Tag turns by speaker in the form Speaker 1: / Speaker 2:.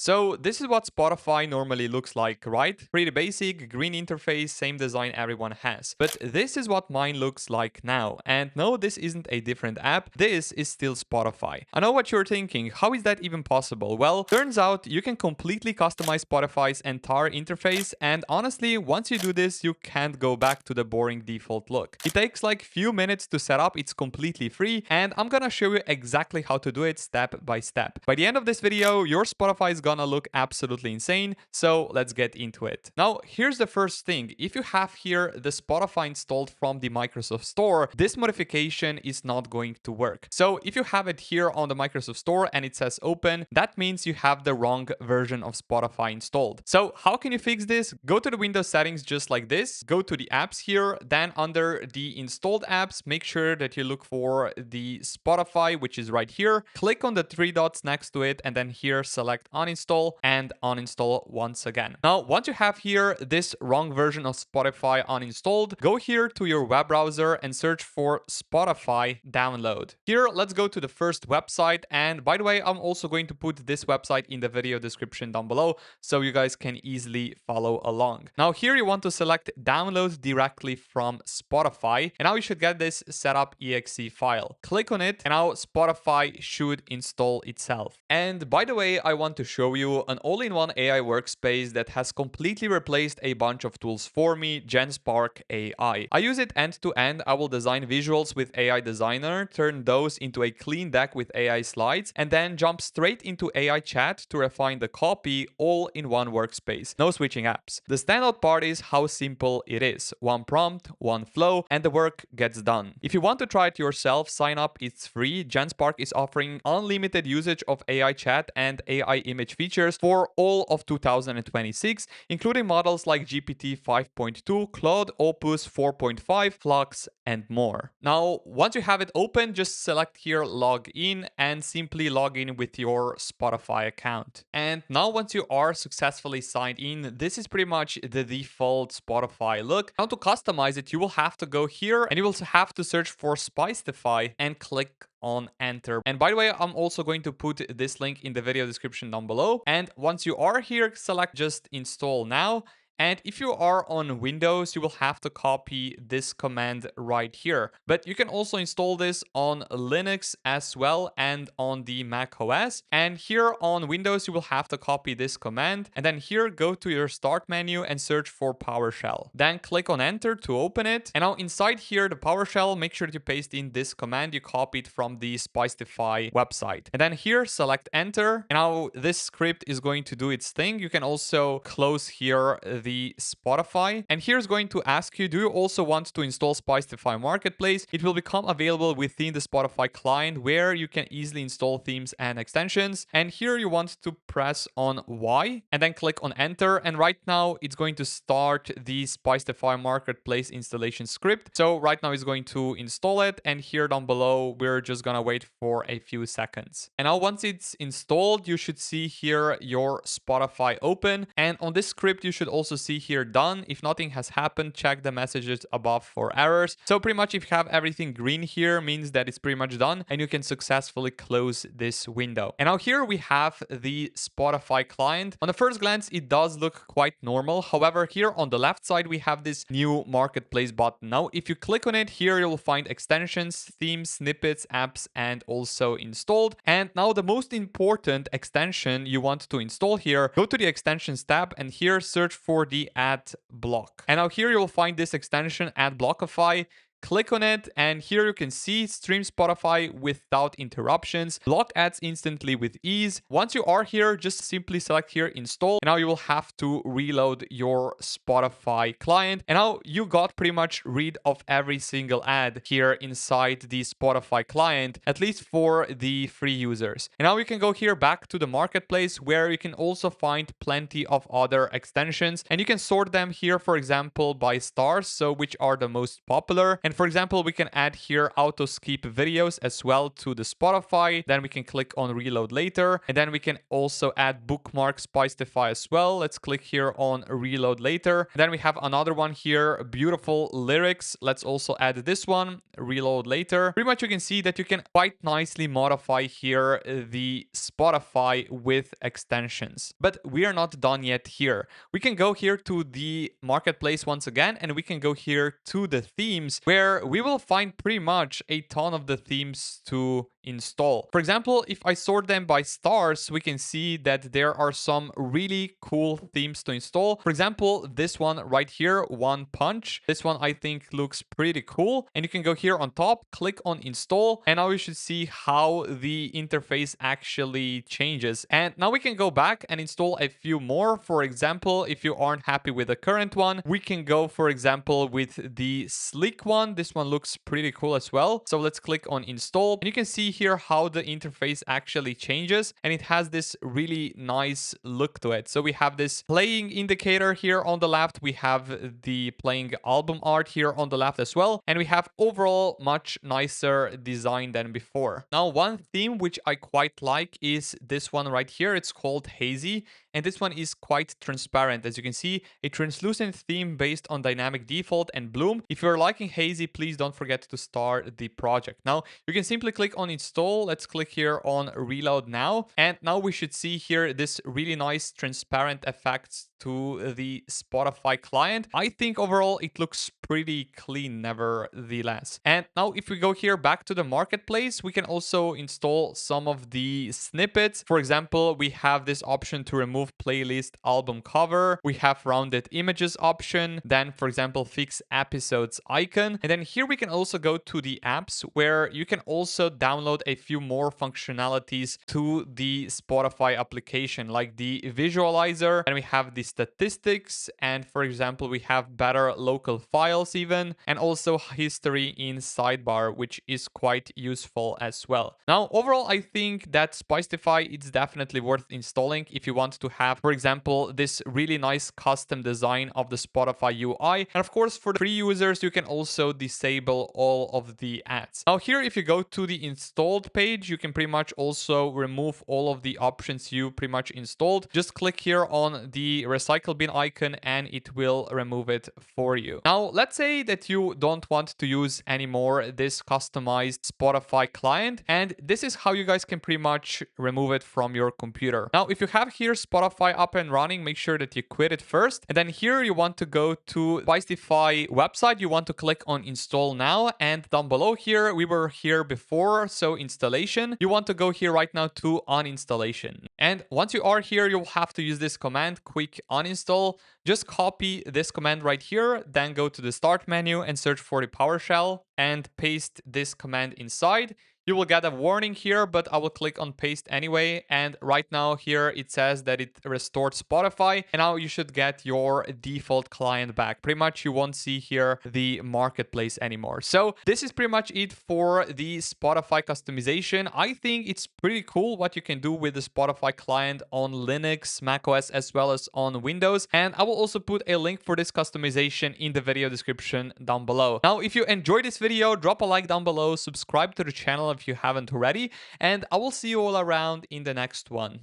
Speaker 1: So this is what Spotify normally looks like, right? Pretty basic, green interface, same design everyone has. But this is what mine looks like now. And no, this isn't a different app. This is still Spotify. I know what you're thinking. How is that even possible? Well, turns out you can completely customize Spotify's entire interface. And honestly, once you do this, you can't go back to the boring default look. It takes like few minutes to set up. It's completely free. And I'm gonna show you exactly how to do it step by step. By the end of this video, your Spotify is gonna look absolutely insane, so let's get into it. Now, here's the first thing. If you have here the Spotify installed from the Microsoft Store, this modification is not going to work. So if you have it here on the Microsoft Store and it says open, that means you have the wrong version of Spotify installed. So how can you fix this? Go to the Windows settings just like this, go to the apps here, then under the installed apps, make sure that you look for the Spotify, which is right here. Click on the three dots next to it, and then here select uninstall and uninstall once again. Now, once you have here this wrong version of Spotify uninstalled, go here to your web browser and search for Spotify download. Here, let's go to the first website. And by the way, I'm also going to put this website in the video description down below so you guys can easily follow along. Now, here you want to select download directly from Spotify. And now you should get this setup exe file. Click on it, and now Spotify should install itself. And by the way, I want to show you an all-in-one AI workspace that has completely replaced a bunch of tools for me, GenSpark AI. I use it end-to-end. I will design visuals with AI Designer, turn those into a clean deck with AI slides, and then jump straight into AI chat to refine the copy all in one workspace. No switching apps. The standout part is how simple it is. One prompt, one flow, and the work gets done. If you want to try it yourself, sign up. It's free. GenSpark is offering unlimited usage of AI chat and AI image features for all of 2026, including models like GPT 5.2, Claude, Opus 4.5, Flux, and more. Now, once you have it open, just select here log in and simply log in with your Spotify account. And now once you are successfully signed in, this is pretty much the default Spotify look. Now to customize it, you will have to go here and you will have to search for Spicetify and click on enter. And by the way, I'm also going to put this link in the video description down below. And once you are here, select just install now. And if you are on Windows, you will have to copy this command right here. But you can also install this on Linux as well and on the Mac OS. And here on Windows, you will have to copy this command. And then here, go to your start menu and search for PowerShell. Then click on enter to open it. And now inside here, the PowerShell, make sure that you paste in this command you copied from the Spicetify website. And then here, select enter. And now this script is going to do its thing. You can also close here the Spotify. And here's going to ask you, do you also want to install Spicetify Marketplace? It will become available within the Spotify client where you can easily install themes and extensions. And here you want to press on Y and then click on enter. And right now it's going to start the Spicetify Marketplace installation script. So right now it's going to install it. And here down below, we're just gonna wait for a few seconds. And now once it's installed, you should see here your Spotify open. And on this script, you should also see here done. If nothing has happened, check the messages above for errors. So pretty much if you have everything green here, means that it's pretty much done and you can successfully close this window. And now here we have the Spotify client. On the first glance, it does look quite normal. However, here on the left side, we have this new marketplace button. Now, if you click on it, here you'll find extensions, themes, snippets, apps, and also installed. And now the most important extension you want to install here, go to the extensions tab and here search for the ad block. And now here you'll find this extension ad blockify. Click on it, and here you can see stream Spotify without interruptions, block ads instantly with ease. Once you are here, just simply select here install. And now you will have to reload your Spotify client. And now you got pretty much rid of every single ad here inside the Spotify client, at least for the free users. And now you can go here back to the marketplace where you can also find plenty of other extensions, and you can sort them here, for example, by stars, so which are the most popular. And for example, we can add here auto skip videos as well to the Spotify. Then we can click on reload later. And then we can also add bookmark Spicetify as well. Let's click here on reload later. And then we have another one here, beautiful lyrics. Let's also add this one. reload later, pretty much you can see that you can quite nicely modify here the Spotify with extensions. But we are not done yet here. We can go here to the marketplace once again, and we can go here to the themes, where we will find pretty much a ton of the themes to install. For example, if I sort them by stars, we can see that there are some really cool themes to install. For example, this one right here, One Punch. This one I think looks pretty cool. And you can go here on top, click on install, and now you should see how the interface actually changes. And now we can go back and install a few more. For example, if you aren't happy with the current one, we can go, for example, with the sleek one. This one looks pretty cool as well. So let's click on install, and you can see here how the interface actually changes, and it has this really nice look to it. So we have this playing indicator here on the left, we have the playing album art here on the left as well, and we have overall much nicer design than before. Now, one theme which I quite like is this one right here. It's called Hazy, and this one is quite transparent. As you can see, a translucent theme based on dynamic default and bloom. If you're liking Hazy, please don't forget to start the project. Now, you can simply click on install. Let's click here on reload now. And now we should see here this really nice transparent effects to the Spotify client. I think overall it looks pretty clean nevertheless. And now if we go here back to the marketplace, we can also install some of the snippets. For example, we have this option to remove playlist album cover. We have rounded images option. Then, for example, fix episodes icon. And then here we can also go to the apps, where you can also download a few more functionalities to the Spotify application, like the visualizer, and we have the statistics, and for example, we have better local files even, and also history in sidebar, which is quite useful as well. Now, overall, I think that Spicetify is definitely worth installing if you want to have, for example, this really nice custom design of the Spotify UI. And of course, for the free users, you can also disable all of the ads. Now here, if you go to the installed page, you can pretty much also remove all of the options you pretty much installed. Just click here on the recycle bin icon and it will remove it for you. Now, let's say that you don't want to use anymore this customized Spotify client, and this is how you guys can pretty much remove it from your computer. Now, if you have here Spotify up and running, make sure that you quit it first. And then here you want to go to Spicetify website. You want to click on install now, and down below here, we were here before, so installation. You want to go here right now to uninstallation. And once you are here, you'll have to use this command, quick uninstall. Just copy this command right here, then go to the start menu and search for the PowerShell and paste this command inside. You will get a warning here, but I will click on paste anyway. And right now here it says that it restored Spotify, and now you should get your default client back. Pretty much you won't see here the marketplace anymore. So this is pretty much it for the Spotify customization. I think it's pretty cool what you can do with the Spotify client on Linux, macOS, as well as on Windows. And I will also put a link for this customization in the video description down below. Now, if you enjoyed this video, drop a like down below, subscribe to the channel if you haven't already, and I will see you all around in the next one.